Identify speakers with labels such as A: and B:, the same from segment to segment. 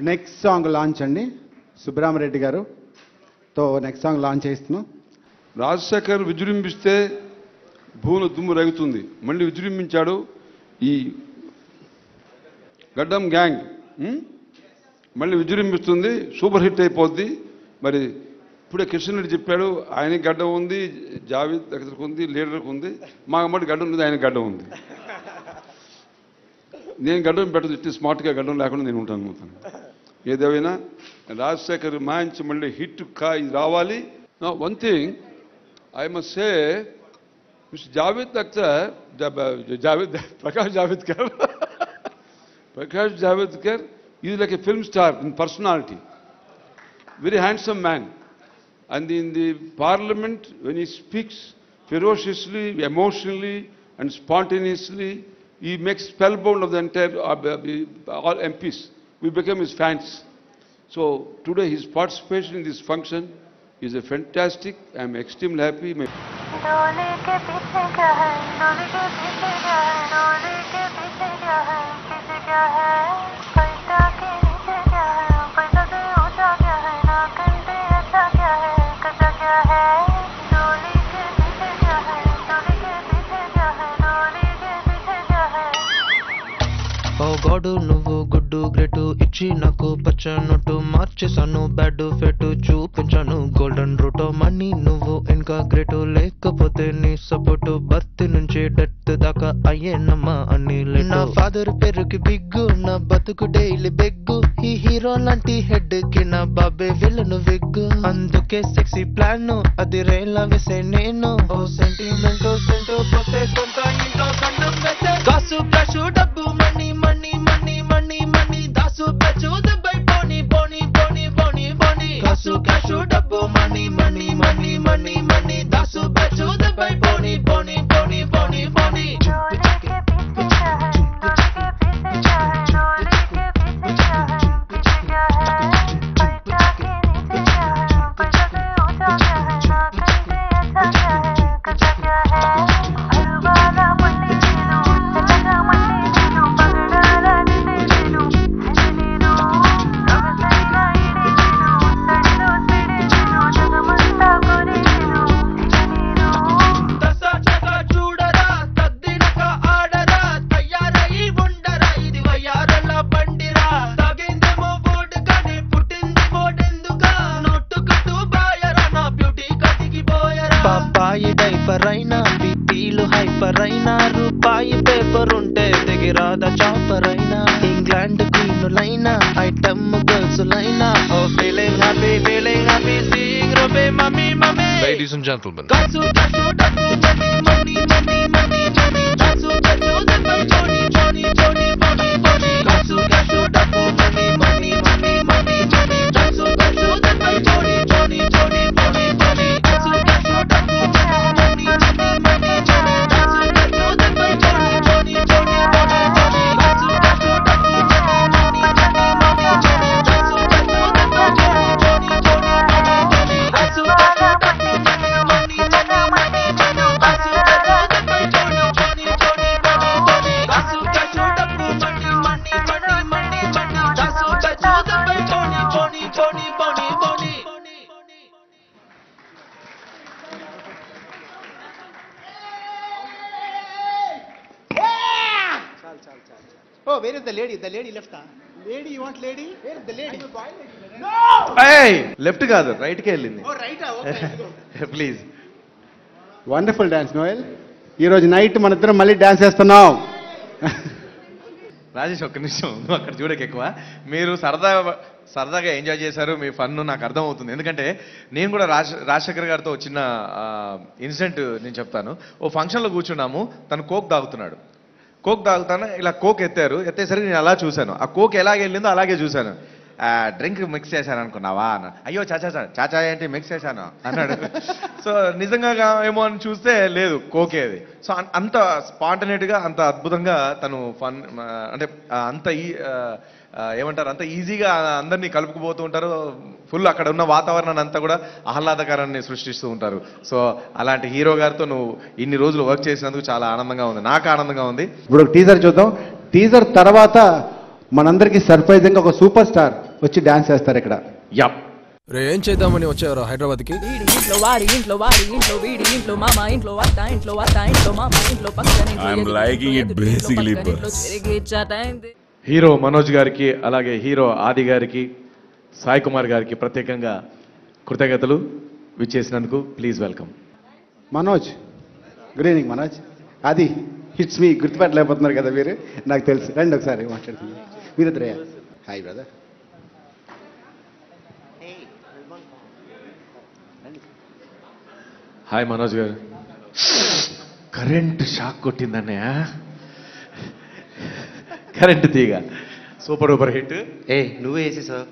A: Next song launch అండి Subrahma Reddy గారుతో next song launch చేస్తున్నాం.
B: రాజశేఖర్ విజృంభిస్తే భూముల దుమ్ము రేగుతుంది. మళ్ళీ విజృంభించాడు ఈ గడ్డం గ్యాంగ్. మళ్ళీ విజృంభిస్తుంది, సూపర్ హిట్ అయిపోద్ది. మరి ఇప్పుడే కిషన్ రెడ్డి చెప్పాడు, ఆయనకి గడ్డం ఉంది, జావేద్ అఖ్తర్కి ఉంది, లీడర్కి ఉంది. మాకు మట్టి గడ్డం ఉంది, ఆయనకి గడ్డం ఉంది. నేను గడ్డం పెట్టదు, ఇట్టి స్మార్ట్గా గడ్డం లేకుండా నేను ఉంటాను. ఏదేమైనా రాజశేఖర్ మంచి మళ్ళీ హిట్ రావాలి. One thing I must say, mister Javed Akhtar, Prakash Javadkar is like a film star in personality, very handsome man, and in the parliament when he speaks ferociously, emotionally and spontaneously, he makes spellbound of the entire all MPs. We become his fans. So today his participation in this function is a fantastic. I am extremely happy.
C: डोले के पीछे क्या है, डोले के पीछे क्या है, डोले के पीछे क्या है, पीछे क्या है, पैसा के नीचे क्या है, पैसा से ऊंचा क्या है, ना कंटे अच्छा क्या है, कच्चा क्या है, डोले के पीछे क्या है, डोले के पीछे क्या है, डोले के पीछे क्या है.
D: ఓ గాడు నువ్వు గుడ్డు గ్రేటు ఇచ్చి నాకు పచ్చ నోటు మార్చేసాను, బ్యాడ్ ఫెట్ చూపించాను, గోల్డెన్ రూటో మనీ నువ్వు ఇంకా గ్రేటు, లేకపోతే నీ సపోర్టు బర్త్ నుంచి డెత్ దాకా అయ్యేనమ్మా అని. నా ఫాదర్ పేరుకి బిగ్గు, నా బతుకు డైలీ బెగ్గు, ఈ హీరో లాంటి హెడ్ కి నా బాబే విలను విగ్గు, అందుకే సెక్సీ ప్లాన్ అది రేలా వేసే నేను. ఓ సెంటిమెంట్ సెంటో పోతే సొంత ఇంట్లో కన్నం వేసే, కాసు క్యాషు డబ్బు money money money money money, దాసు పెచ్చు దెబ్బై పోనీ పోనీ పోనీ పోనీ పోనీ, కాసు క్యాషు డబ్బు money money money money money, దాసు పెచ్చు దెబ్బై పోనీ పోనీ పోనీ పోనీ పోనీ.
C: डोले के पीछे क्या है, डोले के पीछे क्या है, डोले के पीछे क्या है, पीछे क्या है, पैसा के नीचे क्या है, पैसा से ऊंचा क्या है, ना कंटे अच्छा क्या है, कच्चा क्या है, अरुबाला मल्ली नीनु, తెల్లగా మల్లి నీను, పగడాల నిండి నీను, నీను కవసైన ఇడి నీను, తడిలో సిడి నీను, జగమంతా కొరి నీను, నీను.
D: దసా జగా చూడరా, తద్దినక ఆడరా, తయారై ఉండరా, ఇది వయ్యారల బండిరా, తాగేందేమో బోర్డు కానీ పుట్టింది బోర్డెందుకా, నోటు కట్టు బాయరా, నా బ్యూటీ కటికి పోయరా. పాపాయి డైపర్ అయినా, బీపీలు హైపర్ అయినా, రూపాయి పేపర్ ఉంటే దిగిరాదా చాపర్ అయినా, ఇంగ్లాండ్ క్వీనులైనా, ఐటమ్ గర్ల్స్ లైనా, oh feeling happy seeing rupee mummy mummy.
E: Ladies and gentlemen,
D: కాసు కాసు డబ్బు money money money money money, కాసు కాసు డబ్బు చోని చోని చోని పోని పోని, కాసు కాసు డబ్బు money money money money money, కాసు కాసు డబ్బు చోని చోని చోని పోని పోని, కాసు కాసు డబ్బు మనీ మనీ మనీ మనీ, కాసు కాసు డబ్బు చోని చోని చోని పోని పోని, కాసు కాసు డబ్బు money money money money money, కాసు కాసు డబ్బు చోని చోని చోని పోని పోని, కాసు కాసు డబ్బు
A: Oh, where is the lady? The lady left. Lady, you want lady? Where is the lady?
F: Left కాదు, రైట్కే వెళ్ళింది.
A: Oh, right. Okay.
F: Please.
A: Wonderful dance Noel. ఈరోజు నైట్ మన ఇద్దరం మళ్ళీ డాన్స్ చేస్తున్నాం.
F: రాజేష్ ఒక్క నిమిషం, నువ్వు అక్కడ చూడక ఎక్కువ. మీరు సరదాగా ఎంజాయ్ చేశారు, మీ ఫన్ నాకు అర్థమవుతుంది. ఎందుకంటే నేను కూడా రాజశేఖర్ గారితో చిన్న ఇన్సిడెంట్ నేను చెప్తాను. ఓ ఫంక్షన్లో కూర్చున్నాము, తను కోక్ తాగుతున్నాడు. కోక్ తాగుతాను, ఇలా కోక్ ఎత్తేసరికి నేను అలా చూశాను. ఆ కోక్ ఎలాగ వెళ్ళిందో అలాగే చూశాను. డ్రింక్ మిక్స్ చేశాను అనుకున్నావా అన్న. అయ్యో చాచా ఏంటి మిక్స్ చేశాను అన్నాడు. సో నిజంగా ఏమో అని చూస్తే లేదు, కోకే అది. సో అంత స్పాంటనేట్గా, అంత అద్భుతంగా తను ఫన్ అంటే అంత ఏమంటారు, అంత ఈజీగా అందరినీ కలుపుకుపోతూ ఉంటారు. ఫుల్ అక్కడ ఉన్న వాతావరణాన్ని అంతా కూడా ఆహ్లాదకరాన్ని సృష్టిస్తూ ఉంటారు. సో అలాంటి హీరో గారితో నువ్వు ఇన్ని రోజులు వర్క్ చేసినందుకు చాలా ఆనందంగా ఉంది, నాకు ఆనందంగా ఉంది.
A: ఇప్పుడు టీజర్ చూద్దాం. టీజర్ తర్వాత మనందరికీ సర్ప్రైజింగ్ ఒక సూపర్ స్టార్ వచ్చి డాన్స్ చేస్తారు ఇక్కడ.
F: యా
E: ఏం చేద్దామని వచ్చారు హైదరాబాద్కి?
G: వీడి ఇంట్లో వాడి ఇంట్లో వాడి ఇంట్లో వీడి ఇంట్లో మామ ఇంట్లో అత్త ఇంట్లో మామ ఇంట్లో పక్కన
H: I'm liking it basically, boss.
F: Hero Manoj గారికి అలాగే హీరో ఆది గారికి సాయి కుమార్ గారికి ప్రత్యేకంగా కృతజ్ఞతలు విచ్చేసినందుకు. Please welcome.
A: Manoj, good evening Manoj. అది హిట్స్ మీ గుర్తుపట్టలేకపోతున్నారు కదా మీరు, నాకు తెలుసు. రండి ఒకసారి మాట్లాడుతుంది మీరిద్దరే. Hi brother.
F: Hi Manoj garu. Current shock కొట్టిందన్నయ్య. కరెంట్ తీగ సూపర్ డూపర్ హిట్.
I: నువ్వు వేసి సార్.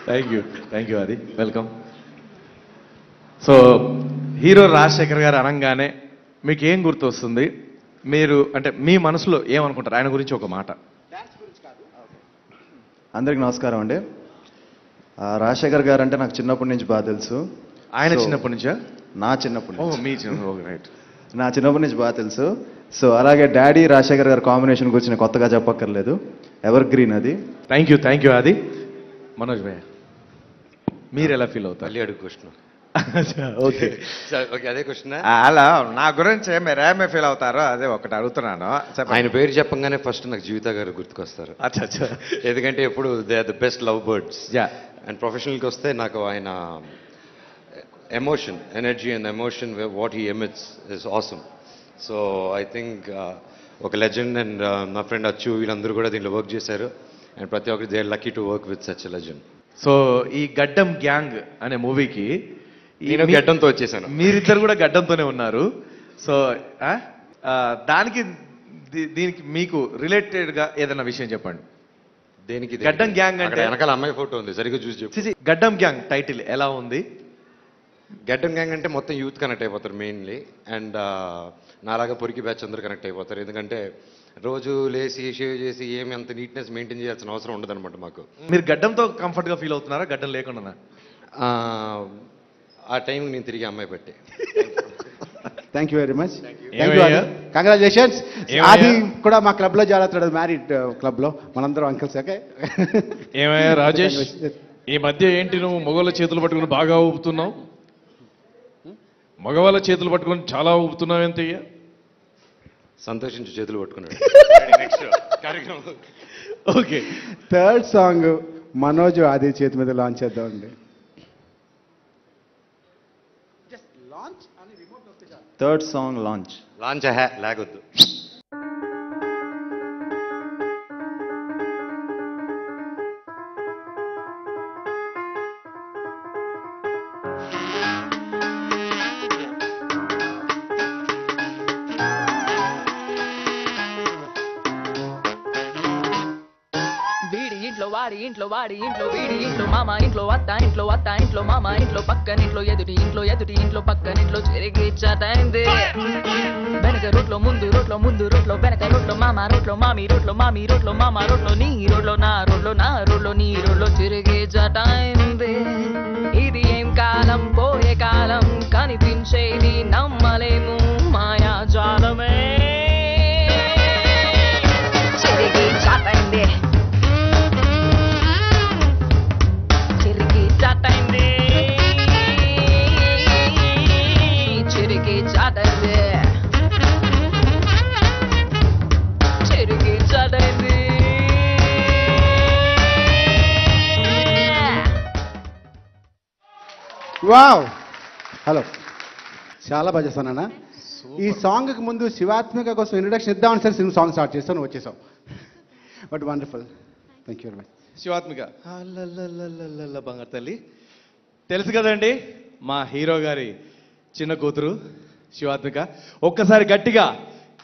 F: థ్యాంక్ యూ అది. Welcome. So hero Rajasekhar garu అనగానే మీకు ఏం గుర్తు వస్తుంది? మీరు అంటే మీ మనసులో ఏమనుకుంటారు ఆయన గురించి ఒక మాట?
J: అందరికి నమస్కారం అండి. రాజశేఖర్ గారు అంటే నాకు చిన్నప్పటి నుంచి బాగా తెలుసు.
F: ఆయన చిన్నప్పటి నుంచా?
J: నా చిన్నప్పటి నుంచి.
F: మీ చిన్న రైట్.
J: నా చిన్నప్పటి నుంచి బాగా తెలుసు. సో అలాగే డాడీ రాజశేఖర్ గారి కాంబినేషన్ గురించి నేను కొత్తగా చెప్పక్కర్లేదు, ఎవర్ గ్రీన్ అది.
F: థ్యాంక్ యూ అది. మనోజ్ భయ్య మీరు ఎలా ఫీల్ అవుతారు?
I: మళ్ళీ అడుగు క్వశ్చన్.
F: ఓకే
I: ఓకే, అదే క్వశ్చన్.
K: అలా నా గురించి మీరేమే ఫీల్ అవుతారో అదే ఒకటి అడుగుతున్నాను.
I: ఆయన పేరు చెప్పంగానే ఫస్ట్ నాకు జీవిత గారు గుర్తుకొస్తారు.
F: అచ్చా.
I: ఎందుకంటే ఎప్పుడు they are the best love birds.
F: Yeah.
I: And ప్రొఫెషనల్కి వస్తే నాకు ఆయన emotion, energy and emotion what he emits is awesome. So I think ఒక లెజెండ్. అండ్ నా ఫ్రెండ్ అచ్చు వీళ్ళందరూ కూడా దీంట్లో వర్క్ చేశారు. అండ్ ప్రతి ఒక్కరు they are lucky to work with such a legend.
F: So ఈ గడ్డం గ్యాంగ్ అనే మూవీకి
I: నేను గడ్డంతో వచ్చేసాను,
F: మీరిద్దరు కూడా గడ్డంతోనే ఉన్నారు. సో దానికి దీనికి మీకు రిలేటెడ్ గా ఏదైనా విషయం చెప్పండి.
I: దేనికి?
F: గడ్డం గ్యాంగ్ అంటే
I: వెనకాల అమ్మాయి ఫోటో ఉంది, సరిగ్గా చూసి చెప్పు.
F: గడ్డం గ్యాంగ్ టైటిల్ ఎలా ఉంది?
I: గడ్డం గ్యాంగ్ అంటే మొత్తం యూత్ కనెక్ట్ అయిపోతారు మెయిన్లీ. అండ్ నాలాగా పొరికి బ్యాచ్ అందరూ కనెక్ట్ అయిపోతారు. ఎందుకంటే రోజు లేచి షేవ్ చేసి ఏమి అంత నీట్నెస్ మెయింటైన్ చేయాల్సిన అవసరం ఉండదన్నమాట మాకు.
F: మీరు గడ్డంతో కంఫర్ట్గా ఫీల్ అవుతున్నారా, గడ్డం లేకుండా?
I: ఆ టైం నేను తిరిగి అమ్మాయి పెట్టి.
A: Thank you very much. Congratulations. అది కూడా మా క్లబ్ లో జాగ్రత్త, మ్యారీడ్ క్లబ్ లో మనందరం అంకిల్స్. ఓకే.
E: ఏమయ్యా రాజేష్, ఈ మధ్య ఏంటి నువ్వు మగవాళ్ళ చేతులు పట్టుకుని బాగా ఊపుతున్నావు? మగవాళ్ళ చేతులు పట్టుకుని చాలా ఊపుతున్నావు ఎంతయ్యా?
I: సంతోషించి చేతులు పట్టుకున్నాడు.
F: ఓకే.
A: థర్డ్ సాంగ్ మనోజ్ ఆది చేతి మీద లాంచ్ చేద్దామండి.
J: Third song launch.
I: లాగొద్దు.
G: వాడి ఇంట్లో వాడి ఇంట్లో వీడి ఇంట్లో మామ ఇంట్లో అత్త ఇంట్లో మామ ఇంట్లో పక్కనింట్లో ఎదుటి ఇంట్లో పక్కనింట్లో చెరిగి చటైంది. వెనక రోడ్లో ముందు రోడ్లో వెనక రోడ్లో మామ రోడ్లో మామి రోడ్లో మామ రోడ్లో నీ రోడ్లో నా రోడ్లో నీ రోడ్లో చెరిగి చటైంది. ఇది ఏం కాలం, పోయే కాలం, కనిపించేది నమ్మలేము మాయాజాలమే. చెరిగి చటైంది.
A: వావ్. హలో, చాలా బాగా చేస్తానన్నా. ఈ సాంగ్కి ముందు శివాత్మిక కోసం ఇంట్రొడక్షన్ ఇద్దామని సరే సినిమా సాంగ్ స్టార్ట్ చేస్తాను, వచ్చేసాం. But wonderful. Thank you very much.
F: Shivathmika బంగారు తల్లి తెలుసు కదండి, మా హీరో గారి చిన్న కూతురు శివాత్మిక. ఒక్కసారి గట్టిగా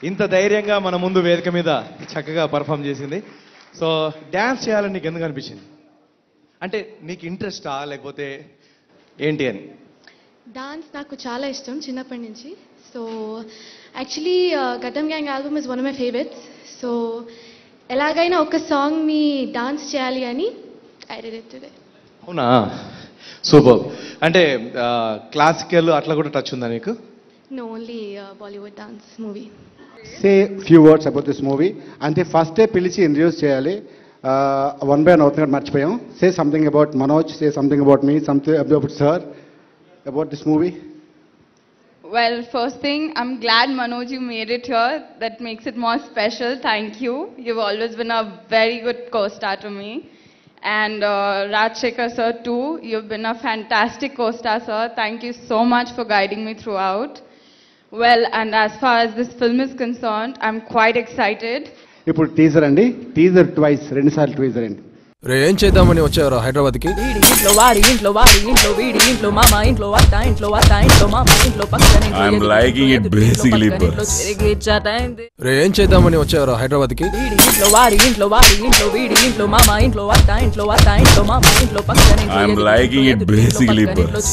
F: ఇంత ధైర్యంగా మన ముందు వేదిక మీద చక్కగా పర్ఫామ్ చేసింది. సో డ్యాన్స్ చేయాలని నీకు ఎందుకు అనిపించింది? అంటే నీకు ఇంట్రెస్టా లేకపోతే ఏంటి అని?
L: డాన్స్ నాకు చాలా ఇష్టం చిన్నప్పటి నుంచి. So actually Gaddam gang album is one of my favourites. So ఎలాగైనా ఒక సాంగ్ని డాన్స్ చేయాలి అని ఐ డిడ్ ఇట్ టుడే.
F: అవునా, సూపర్. అంటే క్లాసికల్ అట్లా కూడా టచ్ ఉందా నీకు?
L: No, only Bollywood dance movie.
A: Say few words about this movie. అంటే ఫస్టే పిలిచి ఇంట్రడ్యూస్ చేయాలి. వన్ బై వన్ అవుతుంది మర్చిపోయాం. Say something about Manoj, say something about me, something about sir, about this movie.
M: Well, first thing, I'm glad Manoj you made it here. That makes it more special. Thank you. You've always been a very good co-star to me. And Rajshekhar sir too. You've been a fantastic co-star, sir. Thank you so much for guiding me throughout. Well, and as far as this film is concerned, I'm quite excited.
A: ఇప్పుడు teaser అండి, teaser twice, 2 సార్లు teaser అండి.
N: రే ఏం చేద్దామని వచ్చారు హైదరాబాద్కి?
G: వీడి ఇంట్లో వాడి ఇంట్లో వాడి ఇంట్లో వీడి ఇంట్లో మామ ఇంట్లో అత్త ఇంట్లో మామ ఇంట్లో పక్కన
H: I'm liking it basically, boss.
N: రే ఏం చేద్దామని వచ్చారు హైదరాబాద్కి?
G: వీడి ఇంట్లో వాడి ఇంట్లో ఇంట్లో వీడి ఇంట్లో మామ ఇంట్లో అత్త ఇంట్లో మామ ఇంట్లో పక్కన
H: I'm liking it basically, boss.